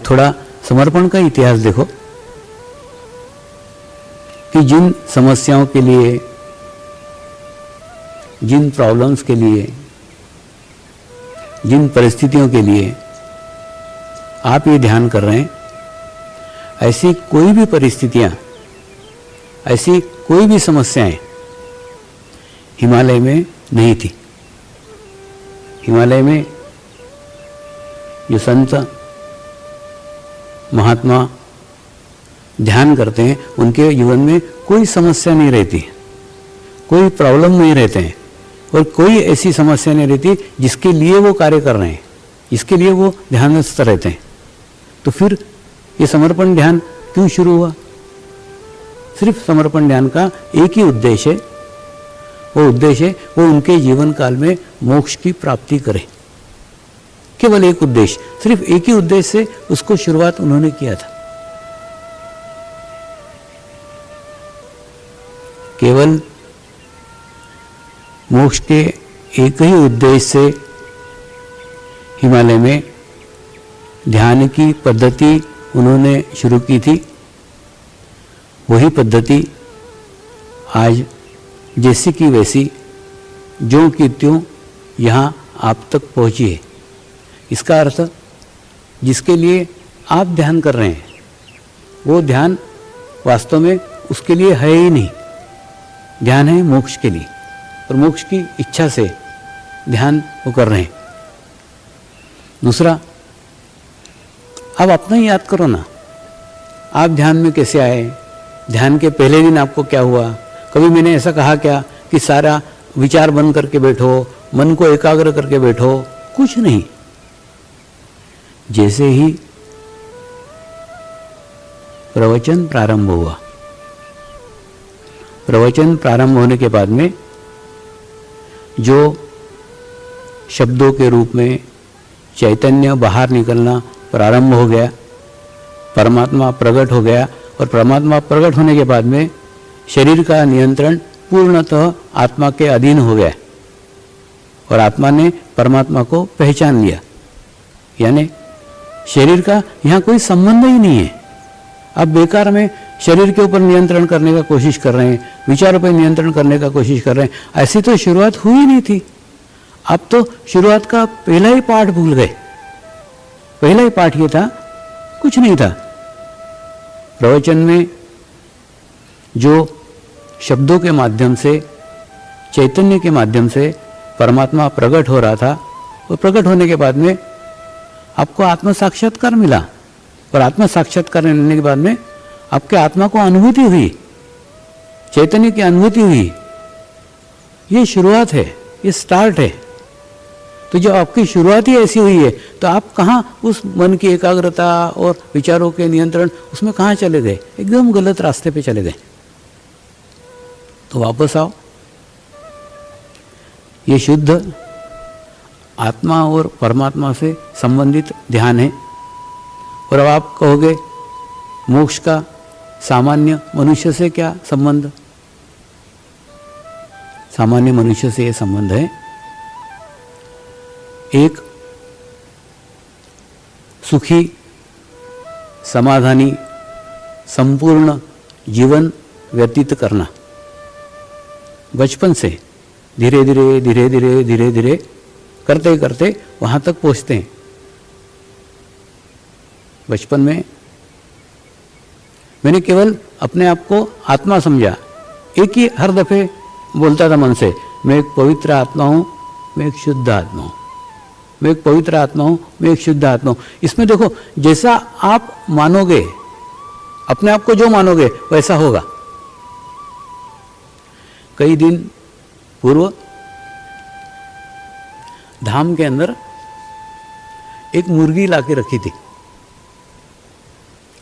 थोड़ा समर्पण का इतिहास देखो कि जिन समस्याओं के लिए, जिन प्रॉब्लम्स के लिए, जिन परिस्थितियों के लिए आप ये ध्यान कर रहे हैं, ऐसी कोई भी परिस्थितियां, ऐसी कोई भी समस्याएं हिमालय में नहीं थी। हिमालय में जो संत महात्मा ध्यान करते हैं, उनके जीवन में कोई समस्या नहीं रहती, कोई प्रॉब्लम नहीं रहते हैं, और कोई ऐसी समस्या नहीं रहती जिसके लिए वो कार्य कर रहे हैं, जिसके लिए वो ध्यानस्थ रहते हैं। तो फिर ये समर्पण ध्यान क्यों शुरू हुआ? सिर्फ समर्पण ध्यान का एक ही उद्देश्य है, वो उद्देश्य है वो उनके जीवन काल में मोक्ष की प्राप्ति करे। केवल एक उद्देश्य, सिर्फ एक ही उद्देश्य से उसको शुरुआत उन्होंने किया था। केवल मोक्ष के एक ही उद्देश्य से हिमालय में ध्यान की पद्धति उन्होंने शुरू की थी। वही पद्धति आज जैसी की वैसी, ज्यों की त्यों यहाँ आप तक पहुँची है। इसका अर्थ जिसके लिए आप ध्यान कर रहे हैं, वो ध्यान वास्तव में उसके लिए है ही नहीं। ध्यान है मोक्ष के लिए, और मोक्ष की इच्छा से ध्यान वो कर रहे हैं। दूसरा, आप अपना ही याद करो ना, आप ध्यान में कैसे आए? ध्यान के पहले दिन आपको क्या हुआ? कभी मैंने ऐसा कहा क्या कि सारा विचार बंद करके बैठो, मन को एकाग्र करके बैठो? कुछ नहीं। जैसे ही प्रवचन प्रारंभ हुआ, प्रवचन प्रारंभ होने के बाद में जो शब्दों के रूप में चैतन्य बाहर निकलना प्रारंभ हो गया, परमात्मा प्रकट हो गया, और परमात्मा प्रकट होने के बाद में शरीर का नियंत्रण पूर्णतः आत्मा के अधीन हो गया, और आत्मा ने परमात्मा को पहचान लिया। यानी शरीर का यहाँ कोई संबंध ही नहीं है। अब बेकार में शरीर के ऊपर नियंत्रण करने का कोशिश कर रहे हैं, विचारों पर नियंत्रण करने का कोशिश कर रहे हैं। ऐसी तो शुरुआत हुई नहीं थी। अब तो शुरुआत का पहला ही पाठ भूल गए। पहला ही पाठ ये था, कुछ नहीं था। प्रवचन में जो शब्दों के माध्यम से, चैतन्य के माध्यम से परमात्मा प्रकट हो रहा था, वो प्रकट होने के बाद में आपको आत्म साक्षात्कार मिला, और आत्म साक्षात्कार मिलने के बाद में आपके आत्मा को अनुभूति हुई, चैतन्य की अनुभूति हुई। ये शुरुआत है, ये स्टार्ट है। तो जो आपकी शुरुआत ही ऐसी हुई है, तो आप कहाँ उस मन की एकाग्रता और विचारों के नियंत्रण, उसमें कहाँ चले गए? एकदम गलत रास्ते पे चले गए। तो वापस आओ। ये शुद्ध आत्मा और परमात्मा से संबंधित ध्यान है। और अब आप कहोगे मोक्ष का सामान्य मनुष्य से क्या संबंध? सामान्य मनुष्य से यह संबंध है, एक सुखी, समाधानी, संपूर्ण जीवन व्यतीत करना। बचपन से धीरे धीरे धीरे धीरे धीरे धीरे करते करते वहाँ तक पहुँचते हैं। बचपन में मैंने केवल अपने आप को आत्मा समझा। एक ही हर दफे बोलता था मन से, मैं एक पवित्र आत्मा हूँ, मैं एक शुद्ध आत्मा हूँ, मैं एक पवित्र आत्मा हूँ, मैं एक शुद्ध आत्मा हूँ। इसमें देखो, जैसा आप मानोगे, अपने आप को जो मानोगे वैसा होगा। कई दिन पूर्व धाम के अंदर एक मुर्गी लाके रखी थी,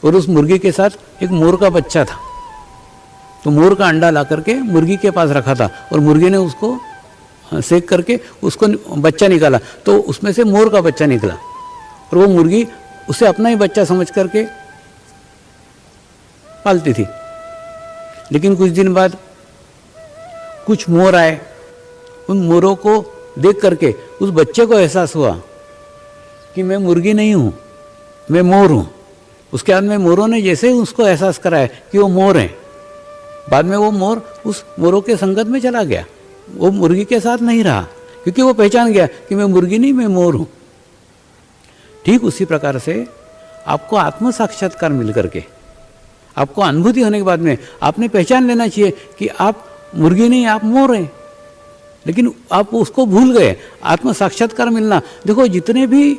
और उस मुर्गी के साथ एक मोर का बच्चा था। तो मोर का अंडा ला करके मुर्गी के पास रखा था, और मुर्गी ने उसको सेक करके उसको बच्चा निकाला, तो उसमें से मोर का बच्चा निकला, और वो मुर्गी उसे अपना ही बच्चा समझ करके पालती थी। लेकिन कुछ दिन बाद कुछ मोर आए। उन मोरों को देख करके उस बच्चे को एहसास हुआ कि मैं मुर्गी नहीं हूँ, मैं मोर हूँ। उसके बाद में मोरों ने जैसे ही उसको एहसास कराया कि वो मोर हैं, बाद में वो मोर उस मोरों के संगत में चला गया, वो मुर्गी के साथ नहीं रहा, क्योंकि वो पहचान गया कि मैं मुर्गी नहीं, मैं मोर हूँ। ठीक उसी प्रकार से आपको आत्म साक्षात्कार मिल करके, आपको अनुभूति होने के बाद में आपने पहचान लेना चाहिए कि आप मुर्गी नहीं, आप मोर हैं, लेकिन आप उसको भूल गए। आत्म साक्षात्कार मिलना, देखो जितने भी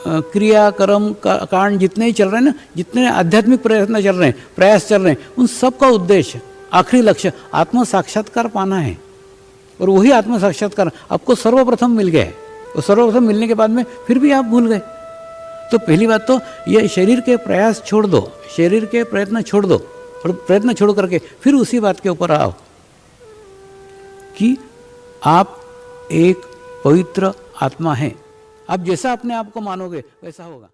क्रिया कर्म कांड जितने ही चल रहे हैं ना, जितने आध्यात्मिक प्रयत्न चल रहे हैं, प्रयास चल रहे हैं, उन सब का उद्देश्य, आखिरी लक्ष्य आत्म साक्षात्कार पाना है। और वही आत्म साक्षात्कार आपको सर्वप्रथम मिल गया है, और सर्वप्रथम मिलने के बाद में फिर भी आप भूल गए। तो पहली बात तो ये शरीर के प्रयास छोड़ दो, शरीर के प्रयत्न छोड़ दो, और प्रयत्न छोड़ करके फिर उसी बात के ऊपर आओ कि आप एक पवित्र आत्मा हैं। आप जैसा अपने आप को मानोगे वैसा होगा।